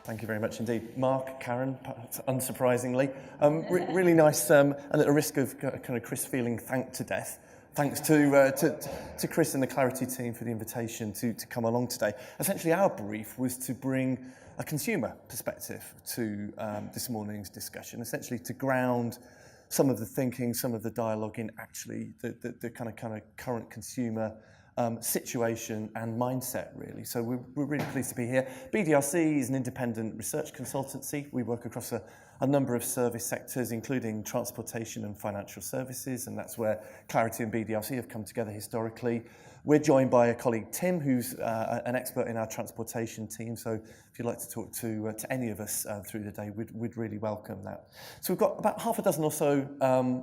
Thank you very much indeed. Mark, Karen, unsurprisingly. Really nice, and at the risk of kind of Chris feeling thanked to death, thanks to Chris and the Clarity team for the invitation to come along today. Essentially, our brief was to bring a consumer perspective to this morning's discussion, essentially to ground some of the thinking, some of the dialogue in actually the kind of current consumer situation and mindset, really. So we're really pleased to be here. BDRC is an independent research consultancy. We work across a number of service sectors, including transportation and financial services, and that's where Clarity and BDRC have come together historically. We're joined by a colleague, Tim, who's an expert in our transportation team. So if you'd like to talk to any of us through the day, we'd really welcome that. So we've got about half a dozen or so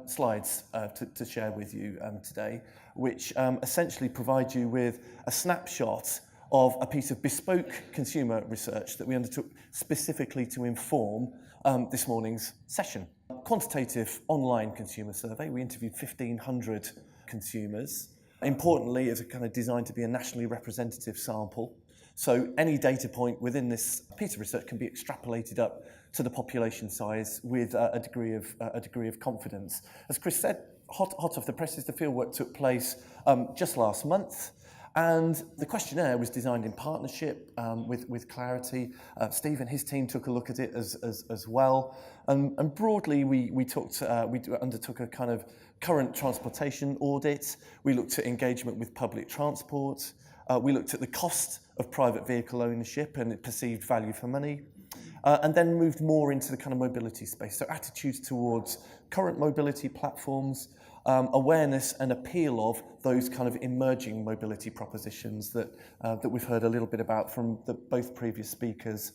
slides to share with you today, which essentially provide you with a snapshot of a piece of bespoke consumer research that we undertook specifically to inform this morning's session. Quantitative online consumer survey. We interviewed 1,500 consumers. Importantly, it's kind of designed to be a nationally representative sample. So any data point within this piece of research can be extrapolated up to the population size with a degree of confidence. As Chris said, hot off the presses, the fieldwork took place just last month. And the questionnaire was designed in partnership with Clarity. Steve and his team took a look at it as well. And broadly, we undertook a kind of current transportation audit. We looked at engagement with public transport. We looked at the cost of private vehicle ownership and perceived value for money. And then moved more into the kind of mobility space. So attitudes towards current mobility platforms, awareness and appeal of those kind of emerging mobility propositions that we've heard a little bit about from both previous speakers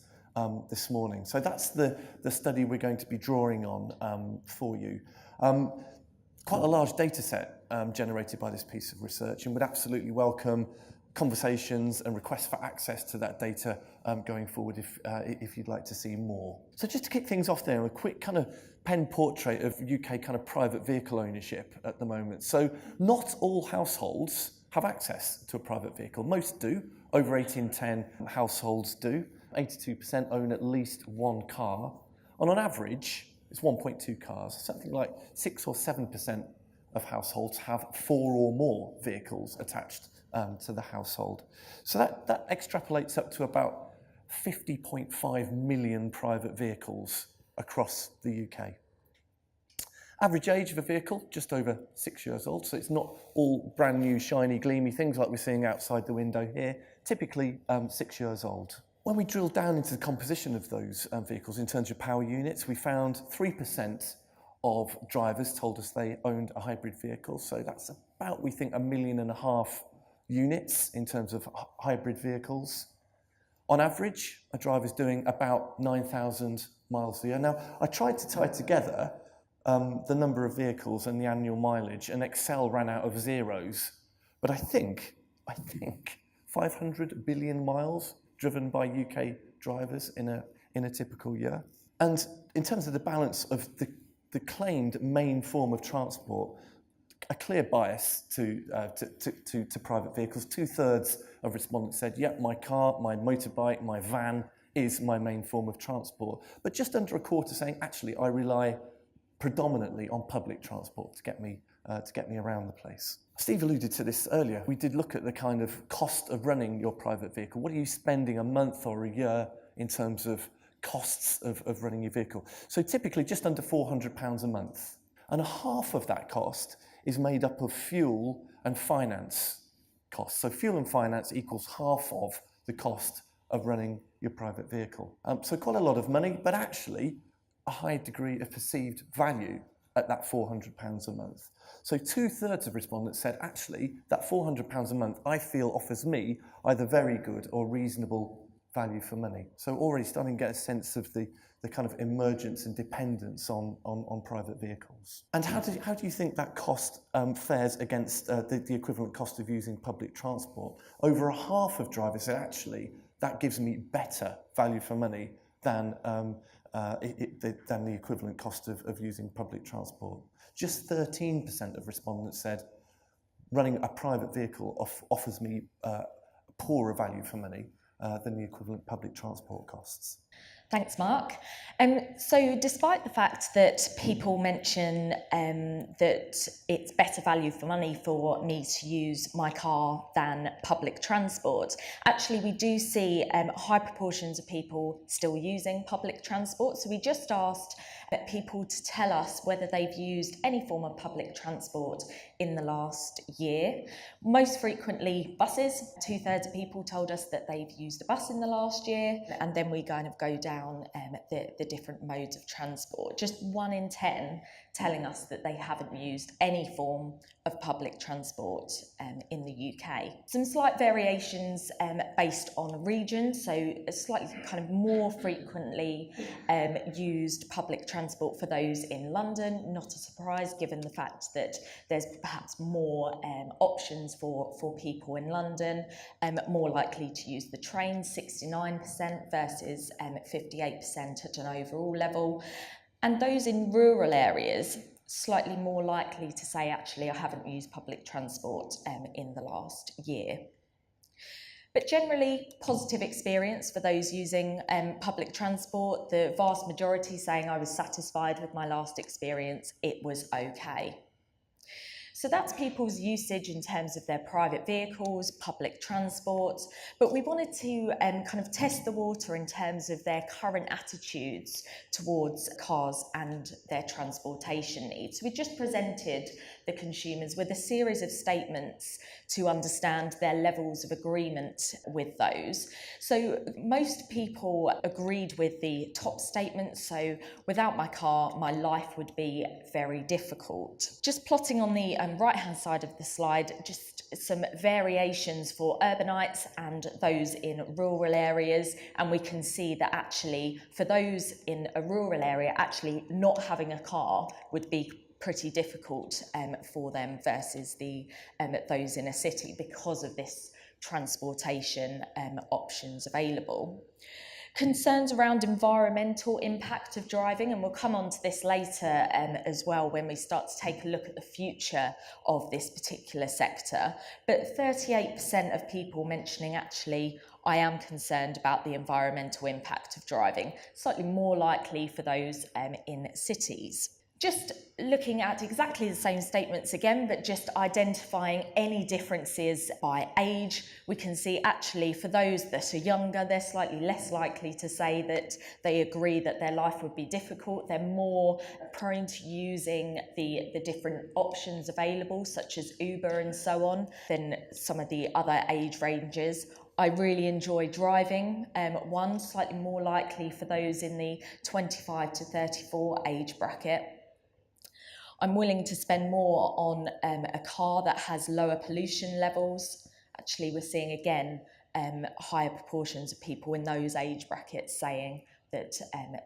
this morning. So that's the study we're going to be drawing on for you. Quite a large data set generated by this piece of research, and would absolutely welcome conversations and requests for access to that data going forward if you'd like to see more. So just to kick things off there, a quick kind of pen portrait of UK kind of private vehicle ownership at the moment. So not all households have access to a private vehicle. Most do. Over 8 in 10 households do. 82% own at least one car. And on average, it's 1.2 cars. Something like 6 or 7% of households have 4 or more vehicles attached to the household. So that extrapolates up to about 50.5 million private vehicles across the UK. Average age of a vehicle, just over 6 years old, so it's not all brand new, shiny, gleamy things like we're seeing outside the window here, typically 6 years old. When we drilled down into the composition of those vehicles in terms of power units, we found 3% of drivers told us they owned a hybrid vehicle, so that's about, we think, 1.5 million units in terms of hybrid vehicles. On average, a driver's doing about 9,000 miles a year. Now, I tried to tie together the number of vehicles and the annual mileage, and Excel ran out of zeros. But I think 500 billion miles driven by UK drivers in a typical year. And in terms of the balance of the claimed main form of transport, a clear bias to private vehicles. 2/3 of respondents said, yep, my car, my motorbike, my van is my main form of transport. But just under a quarter saying, actually, I rely predominantly on public transport to get me around the place. Steve alluded to this earlier. We did look at the kind of cost of running your private vehicle. What are you spending a month or a year in terms of costs of running your vehicle? So typically just under £400 a month. And half of that cost is made up of fuel and finance costs. So fuel and finance equals half of the cost of running your private vehicle. So quite a lot of money, but actually a high degree of perceived value at that £400 a month. So 2/3 of respondents said, actually, that £400 a month I feel offers me either very good or reasonable value for money. So already starting to get a sense of the kind of emergence and dependence on private vehicles. And how do you think that cost fares against the equivalent cost of using public transport? Over a half of drivers said, actually, that gives me better value for money than the equivalent cost of using public transport. Just 13% of respondents said running a private vehicle offers me poorer value for money than the equivalent public transport costs. Thanks, Mark. So despite the fact that people mention that it's better value for money for me to use my car than public transport, actually we do see high proportions of people still using public transport. So we just asked people to tell us whether they've used any form of public transport in the last year. Most frequently buses. 2/3 of people told us that they've used a bus in the last year, and then we kind of go down the different modes of transport. Just 1 in 10 telling us that they haven't used any form of public transport in the UK. Some slight variations based on region, so slightly kind of more frequently used public transport for those in London. Not a surprise given the fact that there's perhaps more options for people in London, more likely to use the train, 69% versus 58% at an overall level. And those in rural areas, slightly more likely to say, actually, I haven't used public transport in the last year. But generally, positive experience for those using public transport. The vast majority saying I was satisfied with my last experience, it was okay. So that's people's usage in terms of their private vehicles, public transport, but we wanted to kind of test the water in terms of their current attitudes towards cars and their transportation needs. We just presented the consumers with a series of statements to understand their levels of agreement with those. So most people agreed with the top statement, so without my car, my life would be very difficult. Just plotting on the right-hand side of the slide, just some variations for urbanites and those in rural areas, and we can see that actually for those in a rural area, actually not having a car would be pretty difficult for them versus those in a city because of this transportation options available. Concerns around environmental impact of driving, and we'll come on to this later as well when we start to take a look at the future of this particular sector. But 38% of people mentioning actually, I am concerned about the environmental impact of driving, slightly more likely for those in cities. Just looking at exactly the same statements again, but just identifying any differences by age, we can see actually for those that are younger, they're slightly less likely to say that they agree that their life would be difficult. They're more prone to using the different options available, such as Uber and so on, than some of the other age ranges. I really enjoy driving. One, slightly more likely for those in the 25 to 34 age bracket. I'm willing to spend more on a car that has lower pollution levels. Actually, we're seeing again higher proportions of people in those age brackets saying that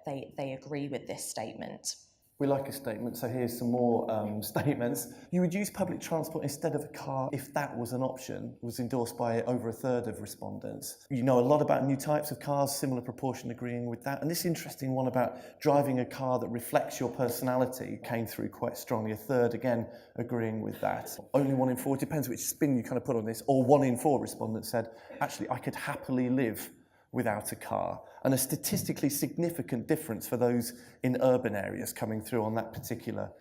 they agree with this statement. We like a statement, so here's some more statements. You would use public transport instead of a car if that was an option, was endorsed by over 1/3 of respondents. You know a lot about new types of cars, similar proportion agreeing with that. And this interesting one about driving a car that reflects your personality came through quite strongly. 1/3 again agreeing with that. Only 1 in 4, depends which spin you kind of put on this, or 1 in 4 respondents said, actually, I could happily live without a car. And a statistically significant difference for those in urban areas coming through on that particular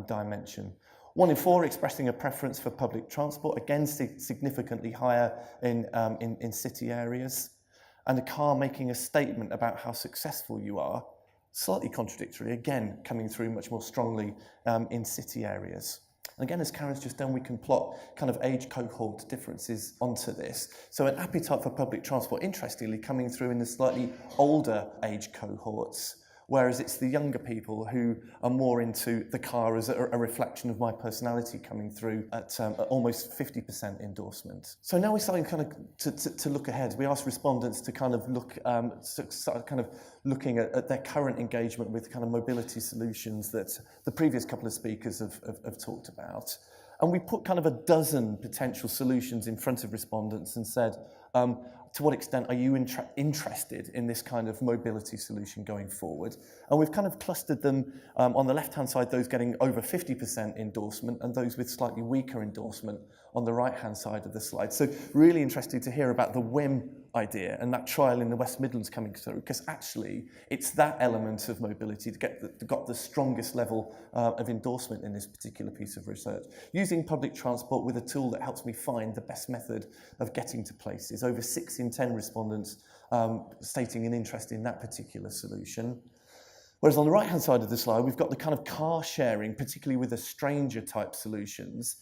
dimension. 1 in 4 expressing a preference for public transport, again significantly higher in city areas. And a car making a statement about how successful you are, slightly contradictory, again coming through much more strongly in city areas. And again, as Karen's just done, we can plot kind of age cohort differences onto this. So an appetite for public transport, interestingly, coming through in the slightly older age cohorts, whereas it's the younger people who are more into the car as a reflection of my personality coming through at almost 50% endorsement. So now we're starting kind of to look ahead. We asked respondents to kind of look, looking at their current engagement with kind of mobility solutions that the previous couple of speakers have talked about. And we put kind of a dozen potential solutions in front of respondents and said, to what extent are you interested in this kind of mobility solution going forward? And we've kind of clustered them on the left-hand side, those getting over 50% endorsement and those with slightly weaker endorsement on the right-hand side of the slide. So really interested to hear about the whim idea, and that trial in the West Midlands coming through, because actually it's that element of mobility that got the strongest level of endorsement in this particular piece of research. Using public transport with a tool that helps me find the best method of getting to places. Over 6 in 10 respondents stating an interest in that particular solution. Whereas on the right-hand side of the slide, we've got the kind of car sharing, particularly with the stranger type solutions,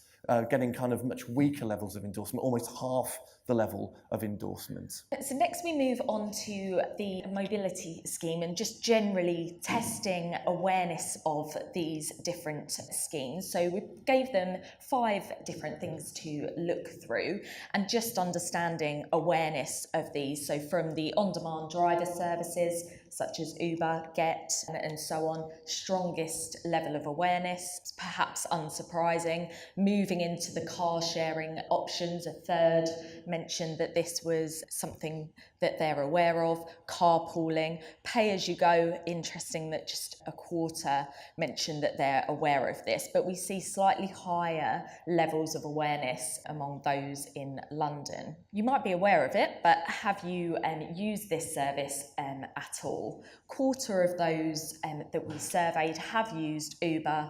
getting kind of much weaker levels of endorsement, almost half the level of endorsement. So next we move on to the mobility scheme and just generally testing awareness of these different schemes. So we gave them 5 different things to look through and just understanding awareness of these. So from the on-demand driver services, such as Uber, Get, and so on, strongest level of awareness, perhaps unsurprising. Moving into the car sharing options, a third mentioned that this was something that they're aware of. Carpooling, pay as you go, interesting that just a quarter mentioned that they're aware of this, but we see slightly higher levels of awareness among those in London. You might be aware of it, but have you used this service at all? Quarter of those that we surveyed have used Uber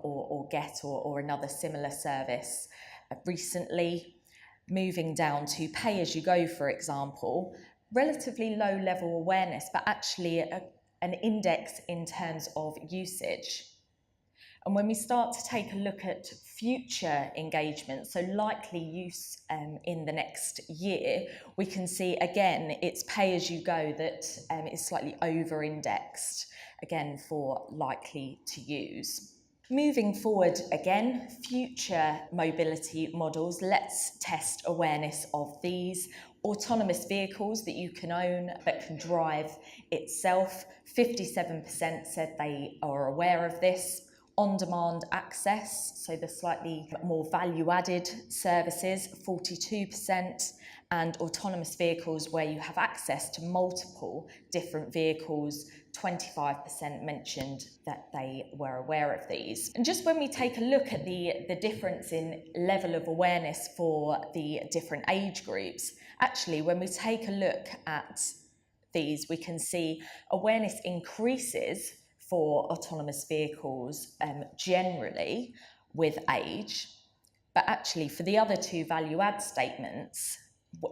or Get or another similar service recently. Moving down to pay as you go, for example, relatively low level awareness, but actually an index in terms of usage. And when we start to take a look at future engagement, so likely use in the next year, we can see again it's pay as you go that is slightly over indexed again for likely to use. Moving forward again, future mobility models, let's test awareness of these. Autonomous vehicles that you can own but can drive itself, 57% said they are aware of this. On-demand access, so the slightly more value-added services, 42%, and autonomous vehicles where you have access to multiple different vehicles, 25% mentioned that they were aware of these. And just when we take a look at the difference in level of awareness for the different age groups, actually when we take a look at these, we can see awareness increases for autonomous vehicles generally with age, but actually for the other 2 value-add statements,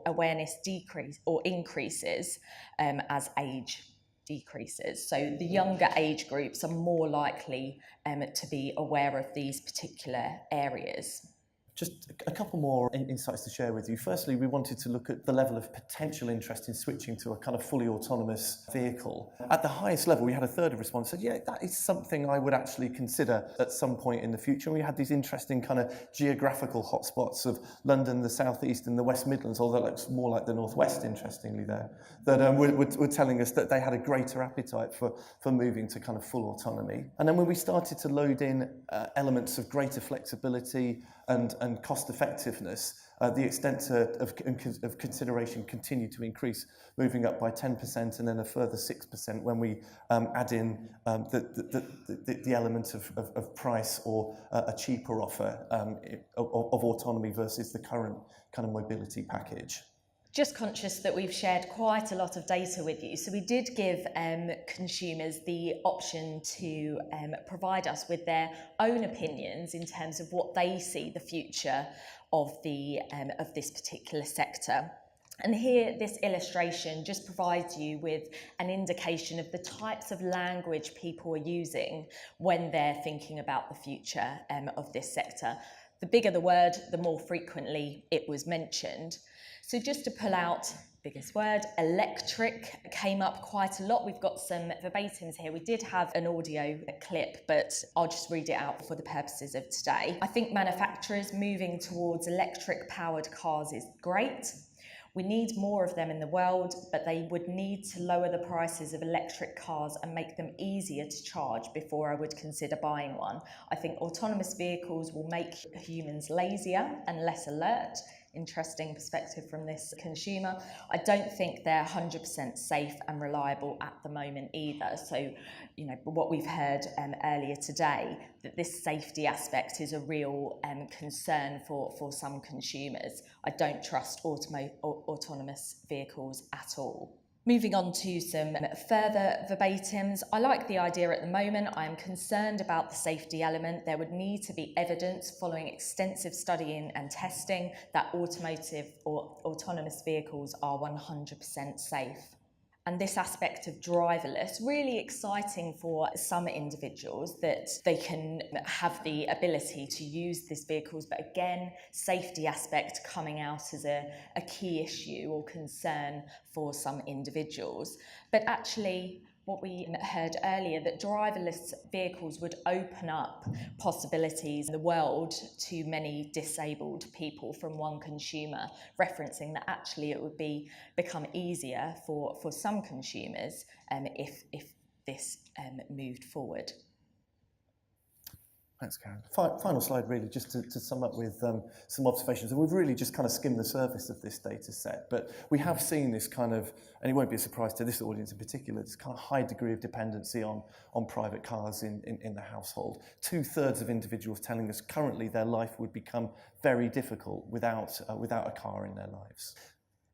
awareness decrease or increases as age decreases. So the younger age groups are more likely to be aware of these particular areas. Just a couple more insights to share with you. Firstly, we wanted to look at the level of potential interest in switching to a kind of fully autonomous vehicle. At the highest level, we had a third of respondents said, yeah, that is something I would actually consider at some point in the future. And we had these interesting kind of geographical hotspots of London, the South East and the West Midlands, although it looks more like the North West, interestingly there, that were telling us that they had a greater appetite for moving to kind of full autonomy. And then when we started to load in elements of greater flexibility and cost effectiveness, the extent of consideration continued to increase, moving up by 10% and then a further 6% when we add in the element of price or a cheaper offer of autonomy versus the current kind of mobility package. Just conscious that we've shared quite a lot of data with you. So we did give consumers the option to provide us with their own opinions in terms of what they see the future of this particular sector. And here, this illustration just provides you with an indication of the types of language people are using when they're thinking about the future of this sector. The bigger the word, the more frequently it was mentioned. So just to pull out, biggest word, electric came up quite a lot. We've got some verbatims here. We did have an audio clip, but I'll just read it out for the purposes of today. I think manufacturers moving towards electric powered cars is great. We need more of them in the world, but they would need to lower the prices of electric cars and make them easier to charge before I would consider buying one. I think autonomous vehicles will make humans lazier and less alert. interesting perspective from this consumer. I don't think they're 100% safe and reliable at the moment either. So, you know, what we've heard earlier today, that this safety aspect is a real concern for some consumers. I don't trust autonomous vehicles at all. Moving on to some further verbatims, I like the idea at the moment. I am concerned about the safety element. There would need to be evidence following extensive studying and testing that automotive or autonomous vehicles are 100% safe. And this aspect of driverless, really exciting for some individuals that they can have the ability to use these vehicles, but again, safety aspect coming out as a key issue or concern for some individuals. But actually, what we heard earlier, that driverless vehicles would open up possibilities in the world to many disabled people from one consumer, referencing that actually it would become easier for some consumers if this moved forward. Thanks, Karen. Final slide, really, just to sum up with some observations. And we've really just kind of skimmed the surface of this data set, but we have seen this kind of, and it won't be a surprise to this audience in particular, this kind of high degree of dependency on private cars in the household. 2/3 of individuals telling us currently their life would become very difficult without a car in their lives.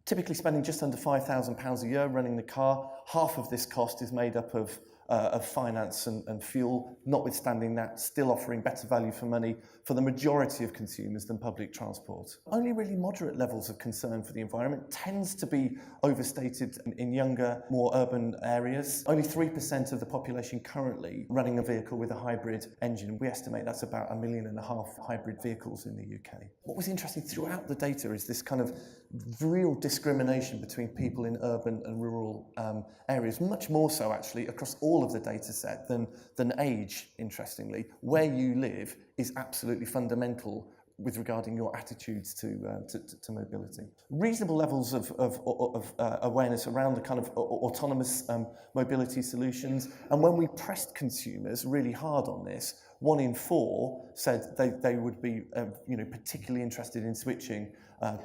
Typically spending just under £5,000 a year running the car. Half of this cost is made up of finance and fuel, notwithstanding that, still offering better value for money for the majority of consumers than public transport. Only really moderate levels of concern for the environment tends to be overstated in younger, more urban areas. Only 3% of the population currently running a vehicle with a hybrid engine. We estimate that's about 1.5 million hybrid vehicles in the UK. What was interesting throughout the data is this kind of real discrimination between people in urban and rural areas, much more so actually across all of the data set than age, interestingly. Where you live is absolutely fundamental with regarding your attitudes to mobility. Reasonable levels of awareness around the kind of autonomous mobility solutions. And when we pressed consumers really hard on this, 1 in 4 said they would be particularly interested in switching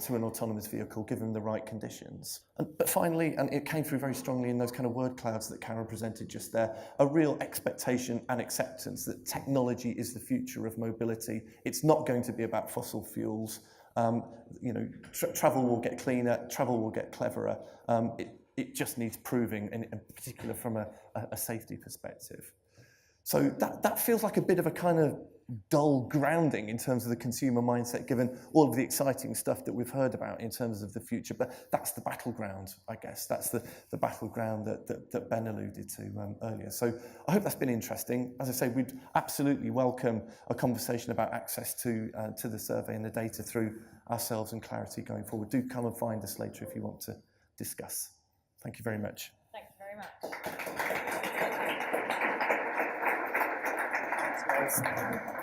to an autonomous vehicle given the right conditions. But finally, and it came through very strongly in those kind of word clouds that Karen presented just there, a real expectation and acceptance that technology is the future of mobility. It's not going to be about fossil fuels. Travel will get cleaner, travel will get cleverer. It just needs proving, in particular from a safety perspective. So that feels like a bit of a kind of dull grounding in terms of the consumer mindset, given all of the exciting stuff that we've heard about in terms of the future. But that's the battleground, I guess. That's the battleground that Ben alluded to earlier. So I hope that's been interesting. As I say, we'd absolutely welcome a conversation about access to the survey and the data through ourselves and Clarity going forward. Do come and find us later if you want to discuss. Thank you very much. Thank you very much. Thanks, guys.